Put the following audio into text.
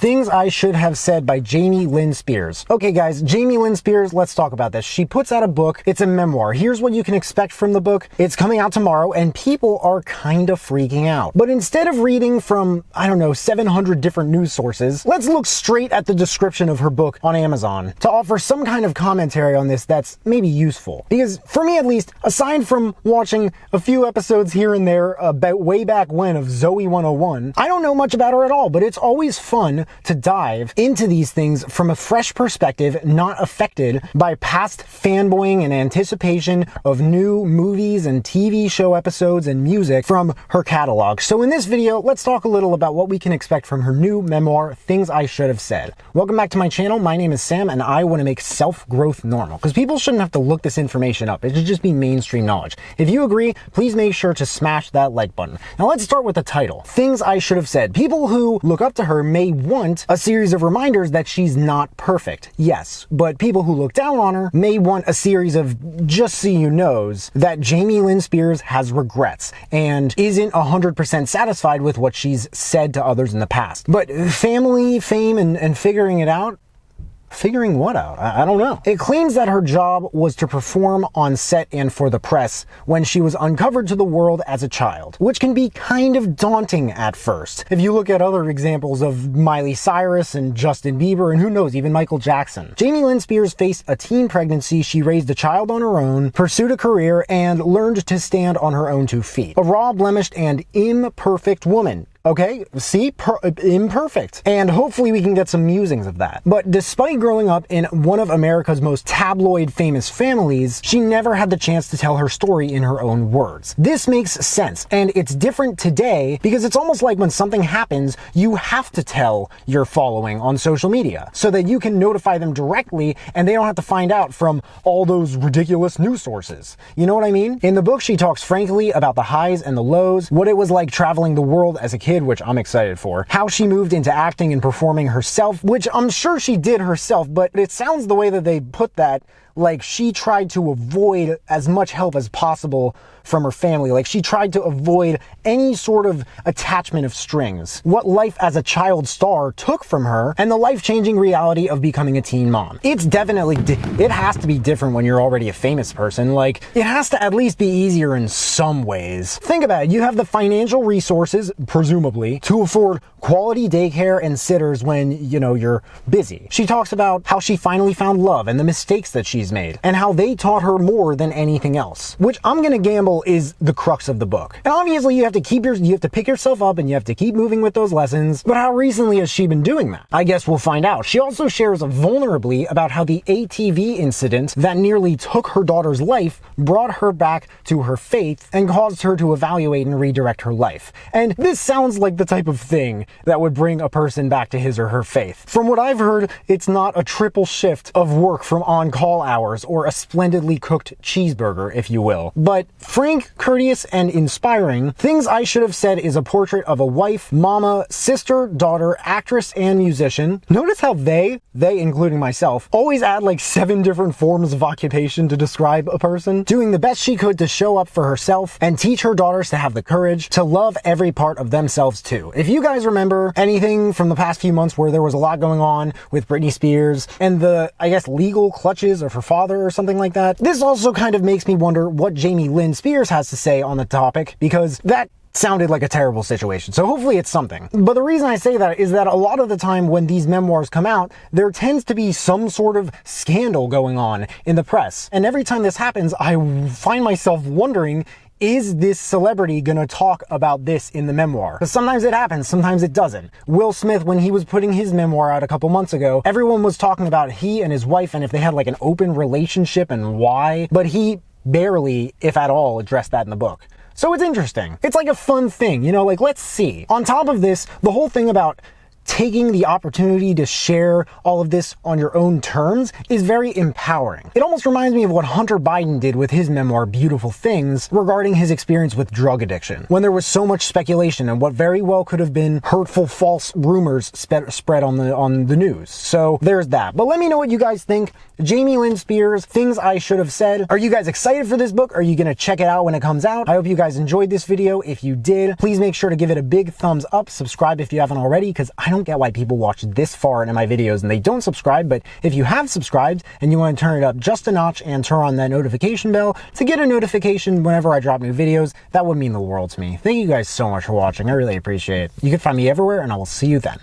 Things I Should Have Said by Jamie Lynn Spears. Okay guys, Jamie Lynn Spears, let's talk about this. She puts out a book. It's a memoir. Here's what you can expect from the book. It's coming out tomorrow and people are kind of freaking out. But instead of reading from, 700 different news sources, let's look straight at the description of her book on Amazon to offer some kind of commentary on this that's maybe useful. Because for me at least, aside from watching a few episodes here and there about way back when of Zoe 101, I don't know much about her at all, but it's always fun to dive into these things from a fresh perspective, not affected by past fanboying and anticipation of new movies and TV show episodes and music from her catalog. So in this video, let's talk a little about what we can expect from her new memoir, Things I Should Have Said. Welcome back to my channel. My name is Sam and I want to make self-growth normal because people shouldn't have to look this information up. It should just be mainstream knowledge. If you agree, please make sure to smash that like button. Now let's start with the title, Things I Should Have Said. People who look up to her may want a series of reminders that she's not perfect. Yes, but people who look down on her may want a series of just so you knows that Jamie Lynn Spears has regrets and isn't 100% satisfied with what she's said to others in the past. But family, fame, and figuring it out, figuring what out? I don't know. It claims that her job was to perform on set and for the press when she was uncovered to the world as a child, which can be kind of daunting at first. If you look at other examples of Miley Cyrus and Justin Bieber and who knows, even Michael Jackson. Jamie Lynn Spears faced a teen pregnancy. She raised a child on her own, pursued a career, and learned to stand on her own 2 feet. A raw, blemished, and imperfect woman. Okay, see? Imperfect. And hopefully we can get some musings of that. But despite growing up in one of America's most tabloid famous families, she never had the chance to tell her story in her own words. This makes sense, and it's different today because it's almost like when something happens, you have to tell your following on social media so that you can notify them directly and they don't have to find out from all those ridiculous news sources. You know what I mean? In the book, she talks frankly about the highs and the lows, what it was like traveling the world as a kid, which I'm excited for, how she moved into acting and performing herself, which I'm sure she did herself, but it sounds the way that they put that like she tried to avoid as much help as possible from her family. Like she tried to avoid any sort of attachment of strings. What life as a child star took from her and the life-changing reality of becoming a teen mom. It's definitely, it has to be different when you're already a famous person. Like it has to at least be easier in some ways. Think about it. You have the financial resources, presumably, to afford quality daycare and sitters when, you're busy. She talks about how she finally found love and the mistakes that she's made and how they taught her more than anything else, which I'm gonna gamble is the crux of the book. And obviously you have to pick yourself up and you have to keep moving with those lessons. But how recently has she been doing that? I guess we'll find out. She also shares vulnerably about how the ATV incident that nearly took her daughter's life brought her back to her faith and caused her to evaluate and redirect her life. And this sounds like the type of thing that would bring a person back to his or her faith. From what I've heard, it's not a triple shift of work from on-call hours or a splendidly cooked cheeseburger, if you will. But frank, courteous, and inspiring, Things I Should Have Said is a portrait of a wife, mama, sister, daughter, actress, and musician. Notice how they including myself, always add like 7 different forms of occupation to describe a person, doing the best she could to show up for herself and teach her daughters to have the courage to love every part of themselves too. If you guys remember anything from the past few months where there was a lot going on with Britney Spears and the, legal clutches of her father or something like that, this also kind of makes me wonder what Jamie Lynn Spears has to say on the topic, because that sounded like a terrible situation. So hopefully it's something. But the reason I say that is that a lot of the time when these memoirs come out, there tends to be some sort of scandal going on in the press. And every time this happens, I find myself wondering, is this celebrity gonna talk about this in the memoir? Because sometimes it happens, sometimes it doesn't. Will Smith, when he was putting his memoir out a couple months ago, everyone was talking about he and his wife and if they had like an open relationship and why, but he barely, if at all, addressed that in the book. So it's interesting. It's like a fun thing, let's see. On top of this, the whole thing about taking the opportunity to share all of this on your own terms is very empowering. It almost reminds me of what Hunter Biden did with his memoir, Beautiful Things, regarding his experience with drug addiction, when there was so much speculation and what very well could have been hurtful, false rumors spread on the news. So there's that. But let me know what you guys think. Jamie Lynn Spears, Things I Should Have Said. Are you guys excited for this book? Are you gonna check it out when it comes out? I hope you guys enjoyed this video. If you did, please make sure to give it a big thumbs up. Subscribe if you haven't already, because I don't don't get why people watch this far into my videos and they don't subscribe, but if you have subscribed and you want to turn it up just a notch and turn on that notification bell to get a notification whenever I drop new videos, that would mean the world to me. Thank you guys so much for watching. I really appreciate it. You can find me everywhere, and I will see you then.